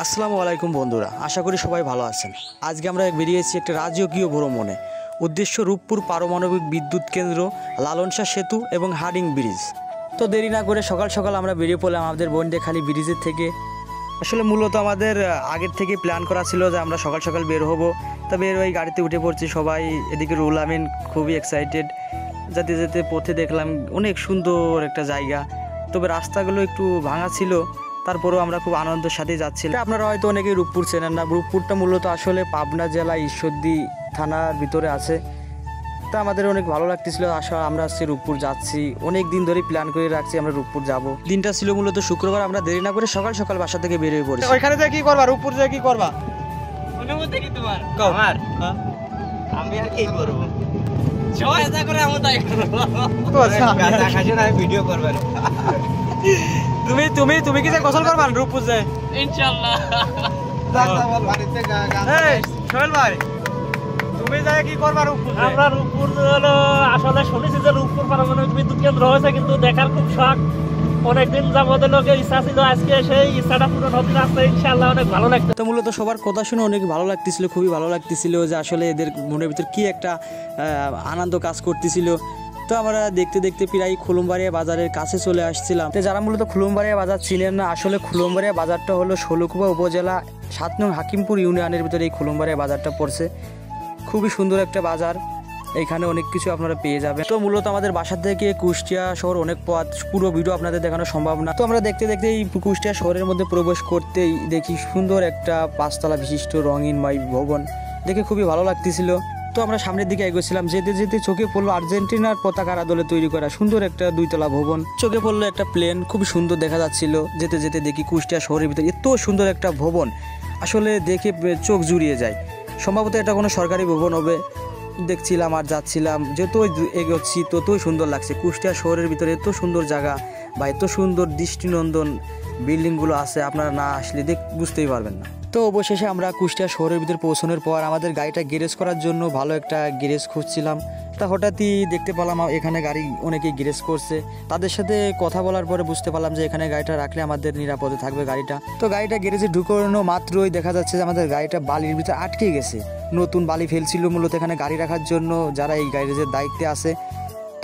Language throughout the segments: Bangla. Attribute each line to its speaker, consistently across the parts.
Speaker 1: আসসালামু আলাইকুম বন্ধুরা, আশা করি সবাই ভালো আছেন। আজকে আমরা বেরিয়েছি একটা রাজকীয় ভ্রমণে। উদ্দেশ্য রূপপুর পারমাণবিক বিদ্যুৎ কেন্দ্র, লালন শাহ সেতু এবং হার্ডিং ব্রিজ। তো দেরি না করে সকাল সকাল আমরা বেরিয়ে পড়লাম আমাদের বন্দেখালি ব্রিজের থেকে। আসলে মূলত আমাদের আগের থেকে প্ল্যান করা ছিল যে আমরা সকাল সকাল বের হব। তা বের হয়ে গাড়িতে উঠে পড়ছি সবাই। এদিকে রুল আমিন খুবই এক্সাইটেড। যেতে যেতে পথে দেখলাম অনেক সুন্দর একটা জায়গা, তবে রাস্তাগুলো একটু ভাঙা ছিল, তারপরেও আমরা খুব আনন্দের সাথে যাচ্ছিলাম। আপনারা হয়তো অনেকেই রূপপুর চেনেন না। রূপপুরটা মূলত আসলে পাবনা জেলা ঈশ্বরদী থানার ভিতরে আছে। তা আমাদের অনেক ভালো লাগতেছিল। আসলে আমরা আজকে রূপপুর যাচ্ছি, অনেক দিন ধরে প্ল্যান করে রাখছি আমরা রূপপুর যাব। দিনটা ছিল মূলত শুক্রবার। আমরা দেরি না করে সকাল সকাল বাসা থেকে বেরিয়ে পড়েছি।
Speaker 2: ওইখানে যে কি করবা, রূপপুর যে কি করবা?
Speaker 3: অনুমতি কি তোমার?
Speaker 2: আমার
Speaker 3: আমি আর কি করব? সবাই যা করে আমি তাই করব।
Speaker 2: তো আচ্ছা
Speaker 3: গাদা খাসি না ভিডিও করবে।
Speaker 2: তুমি তুমি তুমি কি যে গোসল করবা রূপপুর যে?
Speaker 3: ইনশাআল্লাহ।
Speaker 2: দাদা বল বাড়িতে এই সোহেল ভাই, তুমি যায় কি করবা রূপপুর?
Speaker 4: আমরা রূপপুর হলো আসলে শুনেছি যে রূপপুর পারমাণবিক বিদ্যুৎ কেন্দ্র হয়েছে, কিন্তু দেখার খুব শখ। অনেকদিন যাবত লোকের ইচ্ছা ছিল, আজকে সেই ইচ্ছাটা পূরণ হতে যাচ্ছে। ইনশাআল্লাহ অনেক ভালো লাগছে।
Speaker 1: তো মূলত সবার কথা শুনে অনেক ভালো লাগতেছিল, খুবই ভালো লাগতেছিল যে আসলে এদের মনের ভিতর কি একটা আনন্দ কাজ করতেছিল। তো আমরা দেখতে দেখতে প্রায় খুলুমবাড়িয়া বাজারের কাছে চলে আসছিলাম। তো যারা মূলত খুলুমবাড়িয়া বাজার ছিলেন না, আসলে খুলুমবাড়িয়া বাজারটা হলো ষোলকুপা উপজেলা 7 নং হাকিমপুর ইউনিয়নের ভিতরে এই খুলুমবাড়িয়া বাজারটা পড়ছে। খুবই সুন্দর একটা বাজার, এইখানে অনেক কিছু আপনারা পেয়ে যাবেন। তো মূলত আমাদের বাসা থেকে কুষ্টিয়া শহর অনেক পথ, পুরো ভিডিও আপনাদের দেখানো সম্ভব না। তো আমরা দেখতে দেখতে এই কুষ্টিয়া শহরের মধ্যে প্রবেশ করতেই দেখি সুন্দর একটা 5 তলা বিশিষ্ট রঙিনময় ভবন, দেখে খুবই ভালো লাগতেছিল। তো আমরা সামনের দিকে এগোছিলাম, যেতে যেতে চোখে পড়লো আর্জেন্টিনার পতাকার আদলে তৈরি করা সুন্দর একটা 2 তলা ভবন। চোখে পড়লো একটা প্লেন, খুব সুন্দর দেখা যাচ্ছিল। যেতে যেতে দেখি কুষ্টিয়া শহরের ভিতরে এত সুন্দর একটা ভবন, আসলে দেখে চোখ জুড়িয়ে যায়। সম্ভবত এটা কোনো সরকারি ভবন হবে। দেখছিলাম আর যাচ্ছিলাম, যতই এগোচ্ছি ততই সুন্দর লাগছে। কুষ্টিয়া শহরের ভিতরে এত সুন্দর জায়গা বা এত সুন্দর দৃষ্টিনন্দন বিল্ডিংগুলো আছে, আপনারা না আসলে বুঝতেই পারবেন না। তো অবশেষে আমরা কুষ্টিয়া শহরের ভিতরে পৌঁছানোর পর আমাদের গাড়িটা গ্যারেজ করার জন্য ভালো একটা গ্যারেজ খুঁজছিলাম। তা হঠাৎই দেখতে পেলাম এখানে গাড়ি অনেকেই গ্যারেজ করছে। তাদের সাথে কথা বলার পরে বুঝতে পারলাম যে এখানে গাড়িটা রাখলে আমাদের নিরাপদে থাকবে গাড়িটা। তো গাড়িটা গ্যারেজে ঢুকানো মাত্রই দেখা যাচ্ছে যে আমাদের গাড়িটা বালির ভিতরে আটকে গেছে। নতুন বালি ফেলছিল মূলত এখানে গাড়ি রাখার জন্য যারা এই গ্যারেজের দায়িত্বে আছে।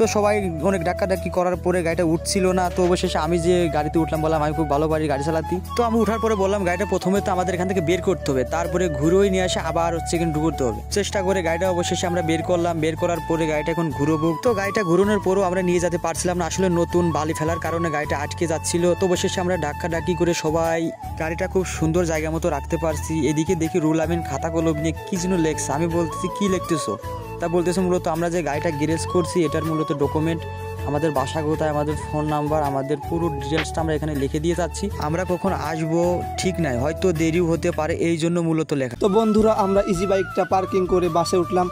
Speaker 1: তো সবাই অনেক ডাক্কাডাক্কি করার পরে গাড়িটা উঠছিল না। তো অবশেষে আমি যে গাড়িতে উঠলাম, বললাম আমি খুব ভালো পারি গাড়ি চালাতে। তো আমি উঠার পরে বললাম গাড়িটা প্রথমে তো আমাদের এখান থেকে বের করতে হবে, তারপরে ঘুরেই নিয়ে আসে আবার কিন্তু ঢুকতে হবে। চেষ্টা করে গাড়িটা অবশেষে আমরা বের করলাম। বের করার পরে গাড়িটা এখন ঘুরবো। তো গাড়িটা ঘুরানোর পরও আমরা নিয়ে যেতে পারছিলাম না, আসলে নতুন বালি ফেলার কারণে গাড়িটা আটকে যাচ্ছিল। তো অবশেষে আমরা ডাক্কাডাক্কি করে সবাই গাড়িটা খুব সুন্দর জায়গা মতো রাখতে পারছি। এদিকে দেখি রুল আমিন খাতা কলম নিয়ে কি যেন লেখছে। আমি বলতেছি কি লিখতেছো? তা বলতেছে মূলত আমরা যে গাড়িটা গ্যারেজ করছি এটার মূলত ডকুমেন্ট, আমাদের বাসা কোথায়, আমাদের ফোন নাম্বার, আমাদের পুরো ডিটেলসটা আমরা এখানে লিখে দিয়ে যাচ্ছি। আমরা কখন আসবো ঠিক নাই, হয়তো দেরিও হতে পারে, এই জন্য মূলত লেখা।
Speaker 5: তো বন্ধুরা, আমরা ইজি বাইকটা পার্কিং করে বাসে উঠলাম।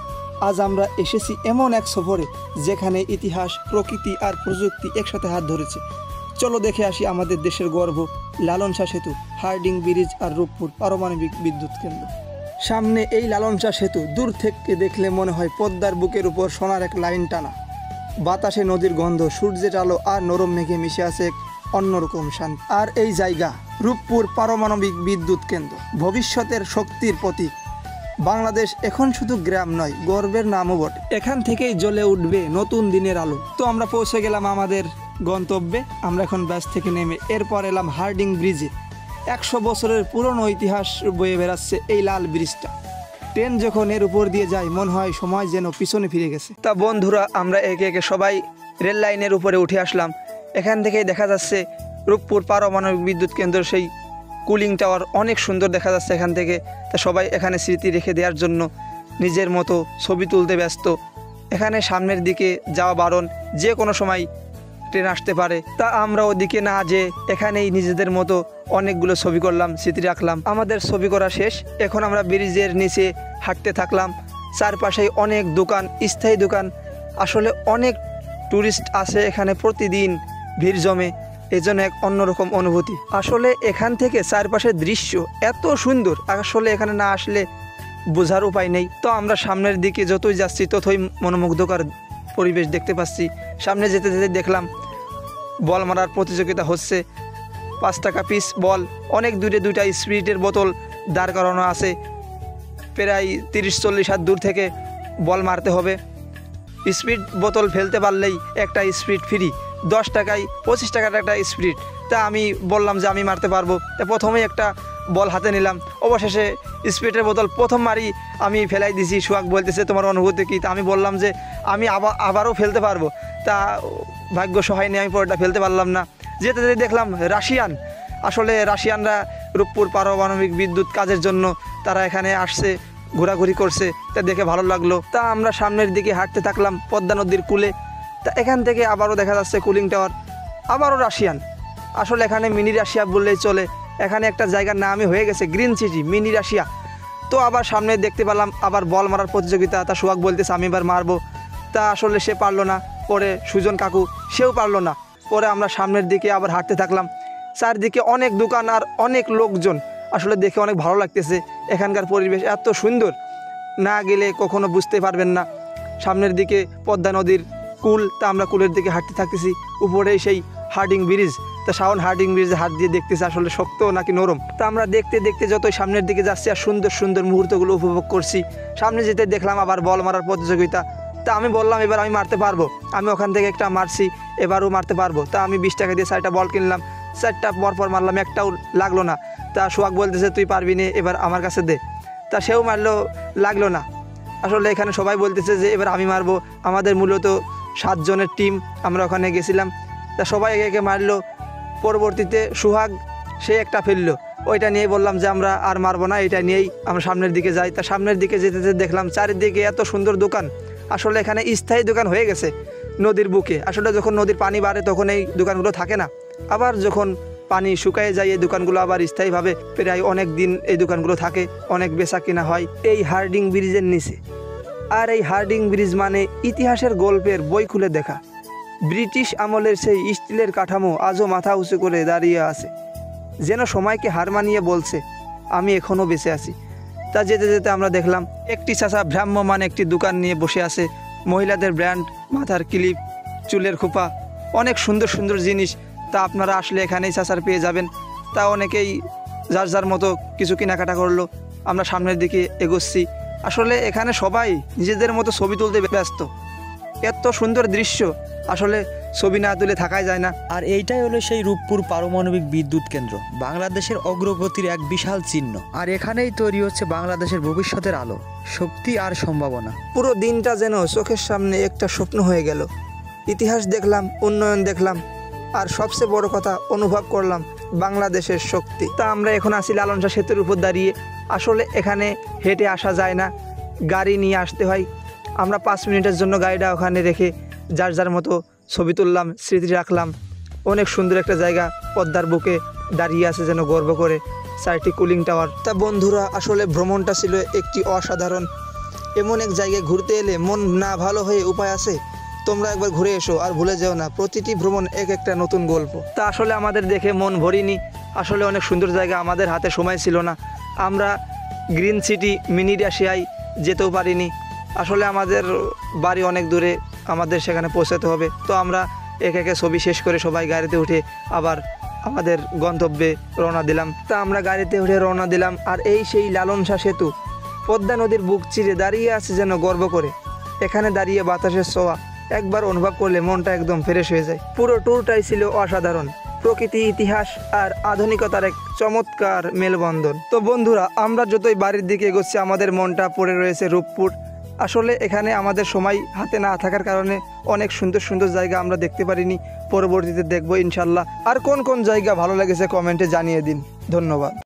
Speaker 5: আজ আমরা এসেছি এমন এক সফরে যেখানে ইতিহাস, প্রকৃতি আর প্রযুক্তি একসাথে হাত ধরেছে। চলো দেখে আসি আমাদের দেশের গর্ব লালন শাহ সেতু, হার্ডিং ব্রিজ আর রূপপুর পারমাণবিক বিদ্যুৎ কেন্দ্র। সামনে এই লালন শাহ সেতু, দূর থেকে দেখলে মনে হয় পদ্মার বুকের উপর সোনার এক লাইন টানা। বাতাসে নদীর গন্ধ, সূর্যের আলো আর নরম মেঘে মিশে আছে এক অন্যরকম শান্তি। আর এই জায়গা রূপপুর পারমাণবিক বিদ্যুৎ কেন্দ্র, ভবিষ্যতের শক্তির প্রতীক। বাংলাদেশ এখন শুধু গ্রাম নয়, গর্বের নামও বটে। এখান থেকেই জ্বলে উঠবে নতুন দিনের আলো। তো আমরা পৌঁছে গেলাম আমাদের গন্তব্যে। আমরা এখন বাস থেকে নেমে এরপর এলাম হার্ডিং ব্রিজে। 100 বছরের পুরনো ইতিহাস বয়ে বেড়াচ্ছে এই লাল ব্রিজটা। ট্রেন যখন এর উপর দিয়ে যায় মনে হয় সময় যেন পিছনে ফিরে গেছে। তা বন্ধুরা, আমরা একে একে সবাই রেল লাইনের উপরে উঠে আসলাম। এখান থেকেই দেখা যাচ্ছে রূপপুর পারমাণবিক বিদ্যুৎ কেন্দ্র, সেই কুলিং টাওয়ার অনেক সুন্দর দেখা যাচ্ছে এখান থেকে। তা সবাই এখানে স্মৃতি রেখে দেওয়ার জন্য নিজের মতো ছবি তুলতে ব্যস্ত। এখানে সামনের দিকে যাওয়া বারণ, যে কোনো সময় ট্রেন আসতে পারে। তা আমরা ওদিকে না যে এখানেই নিজেদের মতো অনেকগুলো ছবি করলাম, স্মৃতি রাখলাম। আমাদের ছবি করা শেষ। এখন আমরা ব্রিজের নিচে হাঁটতে থাকলাম। চারপাশেই অনেক দোকান, স্থায়ী দোকান। আসলে অনেক টুরিস্ট আসে এখানে, প্রতিদিন ভিড় জমে, এজন্য এক অন্যরকম অনুভূতি। আসলে এখান থেকে চারপাশের দৃশ্য এত সুন্দর, আসলে এখানে না আসলে বোঝার উপায় নেই। তো আমরা সামনের দিকে যতই যাচ্ছি ততই মনোমুগ্ধকর পরিবেশ দেখতে পাচ্ছি। সামনে যেতে যেতে দেখলাম বল মারার প্রতিযোগিতা হচ্ছে। 5 টাকা পিস বল, অনেক দূরে 2টা স্পিরিটের বোতল দাঁড় করানো আছে, প্রায় 30-40 হাত দূর থেকে বল মারতে হবে। স্পিরিট বোতল ফেলতে পারলেই একটা স্পিরিট ফ্রি, 10 টাকায় 25 টাকার একটা স্পিরিট। তা আমি বললাম যে আমি মারতে পারবো, তা প্রথমেই একটা বল হাতে নিলাম। অবশেষে স্পিরিটের বোতল প্রথম মারি আমি ফেলাই দিছি। সোহাগ বলতেছে তোমার অনুভূতি কী? তা আমি বললাম যে আমি আবারও ফেলতে পারবো। তা ভাগ্য সহায় নিয়ে আমি পরেরটা ফেলতে পারলাম না। যেতে যেতে দেখলাম রাশিয়ান, আসলে রাশিয়ানরা রূপপুর পারমাণবিক বিদ্যুৎ কাজের জন্য তারা এখানে আসছে, ঘোরাঘুরি করছে, তা দেখে ভালো লাগলো। তা আমরা সামনের দিকে হাঁটতে থাকলাম পদ্মা নদীর কূলে। তা এখান থেকে আবারও দেখা যাচ্ছে কুলিং টাওয়ার, আবারও রাশিয়ান। আসলে এখানে মিনি রাশিয়া বললেই চলে, এখানে একটা জায়গার নামই হয়ে গেছে গ্রিন সিটি, মিনি রাশিয়া। তো আবার সামনে দেখতে পেলাম আবার বল মারার প্রতিযোগিতা। তা সোহাগ বলতেছে আমি এবার মারবো। তা আসলে সে পারলো না, পরে সুজন কাকু সেও পারলো না। পরে আমরা সামনের দিকে আবার হাঁটতে থাকলাম, চারদিকে অনেক দোকান আর অনেক লোকজন, আসলে দেখে অনেক ভালো লাগতেছে। এখানকার পরিবেশ এত সুন্দর, না গেলে কখনো বুঝতে পারবেন না। সামনের দিকে পদ্মা নদীর কুল, তা আমরা কুলের দিকে হাঁটতে থাকতেছি। উপরেই সেই হার্ডিং ব্রিজ, তা শাওন হার্ডিং ব্রিজে হাত দিয়ে দেখতেছে আসলে শক্ত নাকি নরম। তা আমরা দেখতে দেখতে যতই সামনের দিকে যাচ্ছি আর সুন্দর সুন্দর মুহূর্তগুলো উপভোগ করছি। সামনে যেতে দেখলাম আবার বল মারার প্রতিযোগিতা। তা আমি বললাম এবার আমি মারতে পারবো, আমি ওখান থেকে একটা মারছি, এবারও মারতে পারবো। তা আমি 20 টাকা দিয়ে 4টা বল কিনলাম, 4টা পর মারলাম, একটাও লাগলো না। তা সোহাগ বলতেছে তুই পারবি না, এবার আমার কাছে দে। তা সেও মারলো, লাগলো না। আসলে এখানে সবাই বলতেছে যে এবার আমি মারবো। আমাদের মূলত 7 জনের টিম, আমরা ওখানে গেছিলাম। তা সবাই একে একে মারলো। পরবর্তীতে সোহাগ সে একটা ফেললো, ওইটা নিয়ে বললাম যে আমরা আর মারবো না, এটা নিয়েই আমরা সামনের দিকে যাই। তা সামনের দিকে যেতে যেতে দেখলাম চারিদিকে এত সুন্দর দোকান, আসলে এখানে স্থায়ী দোকান হয়ে গেছে নদীর বুকে। আসলে যখন নদীর পানি বাড়ে তখন এই দোকানগুলো থাকে না, আবার যখন পানি শুকায় যায় এই দোকানগুলো আবার স্থায়ীভাবে প্রায় অনেক দিন এই দোকানগুলো থাকে, অনেক বেচা কিনা হয় এই হার্ডিং ব্রিজের নিচে। আর এই হার্ডিং ব্রিজ মানে ইতিহাসের গল্পের বই খুলে দেখা। ব্রিটিশ আমলের সেই স্টিলের কাঠামো আজও মাথা উঁচু করে দাঁড়িয়ে আছে, যেন সময়কে হার মানিয়ে বলছে আমি এখনও বেঁচে আছি। তা যেতে যেতে আমরা দেখলাম একটি চাচা ভ্রাম্যমান একটি দোকান নিয়ে বসে আছে, মহিলাদের ব্র্যান্ড, মাথার ক্লিপ, চুলের খোপা, অনেক সুন্দর সুন্দর জিনিস। তা আপনারা আসলে এখানেই চাচার পেয়ে যাবেন। তা অনেকেই যার যার মতো কিছু কেনাকাটা করলো। আমরা সামনের দিকে এগোচ্ছি। আসলে এখানে সবাই নিজেদের মতো ছবি তুলতে ব্যস্ত, এত সুন্দর দৃশ্য, আসলে ছবি না তুলে থাকাই যায় না।
Speaker 1: আর এইটাই হলো সেই রূপপুর পারমাণবিক বিদ্যুৎ কেন্দ্র, বাংলাদেশের অগ্রগতির এক বিশাল চিহ্ন। আর এখানেই তৈরি হচ্ছে বাংলাদেশের ভবিষ্যতের আলো, শক্তি আর সম্ভাবনা।
Speaker 5: পুরো দিনটা যেন চোখের সামনে একটা স্বপ্ন হয়ে গেল। ইতিহাস দেখলাম, উন্নয়ন দেখলাম, আর সবচেয়ে বড় কথা অনুভব করলাম বাংলাদেশের শক্তি। তা আমরা এখন আছি লালন শাহ সেতুর উপর দাঁড়িয়ে। আসলে এখানে হেঁটে আসা যায় না, গাড়ি নিয়ে আসতে হয়। আমরা 5 মিনিটের জন্য গাড়িটা ওখানে রেখে যার যার মতো ছবি তুললাম, স্মৃতি রাখলাম। অনেক সুন্দর একটা জায়গা, পদ্মার বুকে দাঁড়িয়ে আছে যেন গর্ব করে 4টি কুলিং টাওয়ার। তা বন্ধুরা, আসলে ভ্রমণটা ছিল একটি অসাধারণ। এমন এক জায়গায় ঘুরতে এলে মন না ভালো হয়ে উপায় আছে? তোমরা একবার ঘুরে এসো, আর ভুলে যেও না প্রতিটি ভ্রমণ এক একটা নতুন গল্প। তা আসলে আমাদের দেখে মন ভরিনি, আসলে অনেক সুন্দর জায়গা, আমাদের হাতে সময় ছিল না। আমরা গ্রিন সিটি মিনি রাশিয়ায় যেতেও পারিনি। আসলে আমাদের বাড়ি অনেক দূরে, আমাদের সেখানে পৌঁছাতে হবে। তো আমরা একে একে ছবি শেষ করে সবাই গাড়িতে উঠে আবার আমাদের গন্তব্যে রওনা দিলাম। তা আমরা গাড়িতে উঠে রওনা দিলাম। আর এই সেই লালন শাহ সেতু পদ্মা নদীর বুক চিরে দাঁড়িয়ে আছে যেন গর্ব করে। এখানে দাঁড়িয়ে বাতাসের ছোঁয়া একবার অনুভব করলে মনটা একদম ফ্রেশ হয়ে যায়। পুরো ট্যুরটাই ছিল অসাধারণ, প্রকৃতি, ইতিহাস আর আধুনিকতার এক চমৎকার মেলবন্ধন। তো বন্ধুরা, আমরা যতই বাড়ির দিকে এগোচ্ছি আমাদের মনটা পড়ে রয়েছে রূপপুর। আসলে এখানে আমাদের সময় হাতে না থাকার কারণে অনেক সুন্দর সুন্দর জায়গা আমরা দেখতে পারিনি। পরবর্তীতে দেখবো ইনশাল্লাহ। আর কোন কোন জায়গা ভালো লেগেছে কমেন্টে জানিয়ে দিন। ধন্যবাদ।